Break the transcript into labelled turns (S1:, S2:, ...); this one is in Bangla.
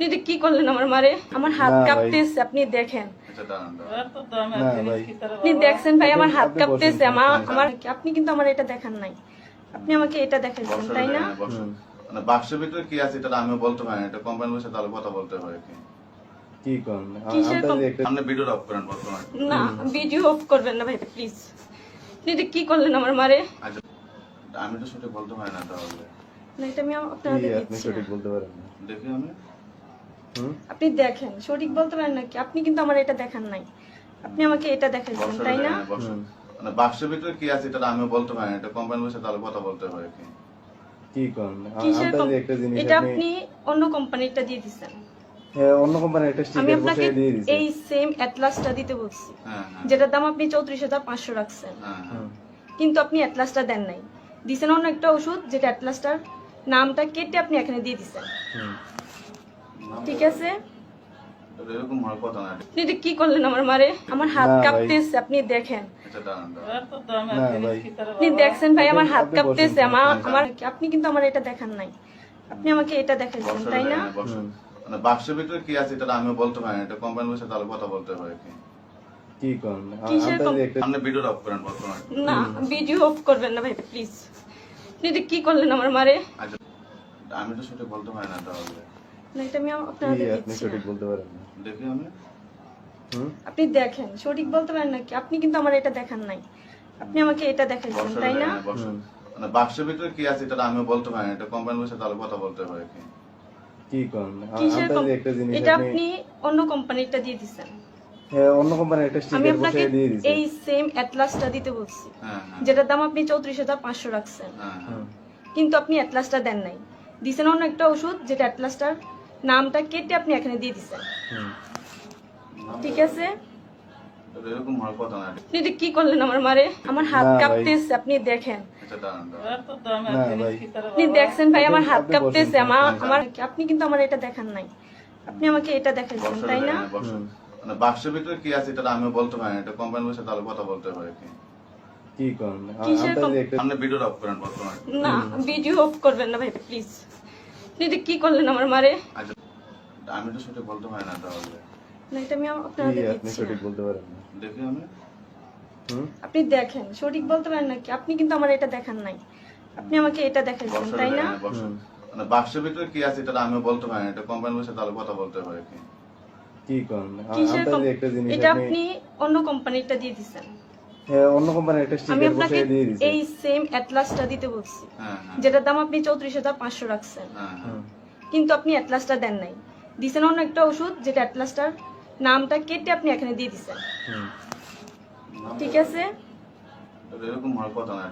S1: এটা কি করলেন আমার মারে? আমার হাত
S2: না ভাই।
S1: কাঁপতেছে, আপনি দেখেন।
S3: আচ্ছা দাঁড়ান
S2: না ভাই,
S1: আপনি দেখছেন ভাই আমার হাত
S2: আপনি
S1: কাঁপতেছে,
S2: বসেন,
S1: আমার আপনি কিন্তু আমার এটা দেখান নাই। আপনি আমাকে এটা দেখাইছেন,
S3: বসেন,
S1: তাই না?
S3: বসেন। মানে বাক্সের ভিতরে কি আছে এটা আমি বলতে পারি না, এটা কোম্পানির সাথে তাহলে কথা বলতে হয় কি
S2: কি করেন
S1: কিসের
S2: আমরা যে একটা
S3: আপনি ভিডিও অফ করেন বর্তমানে।
S1: না, ভিডিও অফ করবেন না ভাই প্লিজ। এটা কি করলেন আমার মারে?
S3: আচ্ছা আমি তো সঠিক বলতে পারি না তাহলে
S1: না, এটা আমি
S2: কি
S1: আপনাকে
S2: আপনি
S1: দিচ্ছি
S2: সঠিক
S1: না।
S2: বলতে পারেন না।
S3: দেখি আমি
S1: আপনি দেখেন, সঠিক বলতে পারেন নাকি? আপনি কিন্তু আমার এটা দেখান নাই। আপনি আমাকে এটা দেখাইছেন,
S3: বসেন,
S1: তাই না?
S3: বসেন। মানে বাক্সের ভিতরে কি আছে এটা আমি বলতে পারি না, এটা কোম্পানির সাথে তাহলে কথা বলতে হয় কি
S2: কি করেন
S1: কিসের
S2: আমরা যে একটা জিনিস
S1: এটা
S2: আপনি
S1: আপনি অন্য কোম্পানিটা দিয়ে দিচ্ছেন।
S2: হ্যাঁ অন্য কোম্পানির একটা
S1: আমি
S2: স্টিকার
S1: আপনাকে
S2: বসিয়ে দিয়ে দিয়েছি।
S1: এই সেম অ্যাটলাসটা দিতে বলছি,
S3: হ্যাঁ হ্যাঁ
S1: যেটার দাম আপনি 34,500 রাখছেন,
S3: হ্যাঁ হ্যাঁ
S1: কিন্তু আপনি অ্যাটলাসটা দেন নাই। দিছেন অন্য একটা ওষুধ, যেটা অ্যাটলাসটার নামটা কেটে আপনি এখানে দিয়ে দিছেন। ঠিক আছে?
S3: এরকম হওয়ার কথা না।
S1: এটা কি করলেন আমার মারে? আমার হাত
S2: না ভাই।
S1: কাঁপতেছে, আপনি দেখেন।
S3: আচ্ছা দাঁড়ান
S2: না ভাই,
S1: আপনি দেখছেন ভাই আমার হাত
S2: আপনি
S1: কাঁপতেছে,
S2: বসেন,
S1: আমার আপনি কিন্তু আমার এটা দেখান নাই। আপনি আমাকে এটা দেখাইছেন,
S3: বসেন,
S1: তাই না?
S3: বসেন। মানে বাক্সের ভিতরে কি আছে এটা আমি বলতে পারি না, এটা কোম্পানির সাথে তাহলে কথা বলতে হয় কি
S2: কি করেন
S1: কিসের
S2: আমরা যে একটা
S3: আপনি ভিডিও অফ করেন বর্তমানে।
S1: না, ভিডিও অফ করবেন না ভাই প্লিজ। এটা কি করলেন আমার মারে?
S3: আচ্ছা আমি তো সঠিক বলতে পারি না তাহলে
S1: না, এটা আমি
S2: কি
S1: আপনাকে
S2: আপনি
S1: দিচ্ছি
S2: সঠিক
S1: না।
S2: বলতে পারেন না।
S3: দেখি আমি
S1: আপনি দেখেন, সঠিক বলতে পারেন নাকি? আপনি কিন্তু আমার এটা দেখান নাই। আপনি আমাকে এটা দেখাইছেন,
S3: বসেন,
S1: তাই না?
S3: বসেন। মানে বাক্সের ভিতরে কি আছে এটা আমি বলতে পারি না, এটা কোম্পানির সাথে তাহলে কথা বলতে হয় কি
S2: কি করেন
S1: কিসের
S2: আমরা যে একটা জিনিস
S1: এটা
S2: আপনি
S1: আপনি অন্য কোম্পানিটা দিয়ে দিছেন।
S2: হ্যাঁ অন্য কোম্পানির একটা
S1: আমি
S2: স্টিকার
S1: আপনাকে
S2: বসিয়ে দিয়ে দিয়েছি।
S1: এই সেম অ্যাটলাসটা দিতে বলছি,
S3: হ্যাঁ হ্যাঁ
S1: যেটার দাম আপনি 34,500 রাখছেন,
S3: হ্যাঁ হ্যাঁ
S1: কিন্তু আপনি অ্যাটলাসটা দেন নাই। দিছেন অন্য একটা ওষুধ, যেটা অ্যাটলাসটার নামটা কেটে আপনি এখানে দিয়ে দিছেন। ঠিক আছে?
S3: এরকম হওয়ার কথা না।
S1: এটা কি করলেন আমার মারে? আমার হাত
S2: না ভাই।
S1: কাঁপতেছে, আপনি দেখেন।
S3: আচ্ছা দাঁড়ান
S2: না ভাই,
S1: আপনি দেখছেন ভাই আমার হাত
S2: আপনি
S1: কাঁপতেছে,
S2: বসেন,
S1: আপনি কিন্তু আমার এটা দেখান নাই। আপনি আমাকে এটা দেখাইছেন,
S3: বসেন,
S1: তাই না?
S3: বসেন। মানে বাক্সের ভিতরে কি আছে এটা আমি বলতে পারি না, এটা কোম্পানির সাথে তাহলে কথা বলতে হয় কি
S2: কি করেন
S1: কিসের
S2: আমরা যে একটা
S3: আপনি ভিডিও অফ করেন বর্তমানে।
S1: না, ভিডিও অফ করবেন না ভাই প্লিজ। এটা কি করলেন আমার মারে?
S3: আচ্ছা আমি তো সঠিক বলতে পারি না তাহলে
S1: না, এটা আমি
S2: কি
S1: আপনাকে
S2: আপনি
S1: দিচ্ছি
S2: সঠিক
S1: না।
S2: বলতে পারেন না।
S3: দেখি আমি
S1: আপনি দেখেন, সঠিক বলতে পারেন নাকি? আপনি কিন্তু আমার এটা দেখান নাই। আপনি আমাকে এটা দেখাইছেন,
S3: বসেন,
S1: তাই না?
S3: বসেন। মানে বাক্সের ভিতরে কি আছে এটা আমি বলতে পারি না, এটা কোম্পানির সাথে তাহলে কথা বলতে হয় কি
S2: কি করেন
S1: কিসের
S2: আমরা যে একটা জিনিস
S1: এটা
S2: আপনি
S1: আপনি অন্য কোম্পানিটা দিয়ে দিছেন।
S2: হ্যাঁ অন্য কোম্পানির একটা
S1: আমি
S2: স্টিকার
S1: আপনাকে
S2: বসিয়ে দিয়ে দিয়েছি।
S1: এই সেম অ্যাটলাসটা দিতে বলছি,
S3: হ্যাঁ হ্যাঁ
S1: যেটার দাম আপনি 34,500 রাখছেন,
S3: হ্যাঁ হ্যাঁ
S1: কিন্তু আপনি অ্যাটলাসটা দেন নাই। দিছেন অন্য একটা ওষুধ, যেটা অ্যাটলাসটার নামটা কেটে আপনি এখানে দিয়ে দিছেন। ঠিক আছে?
S3: এরকম হওয়ার কথা না।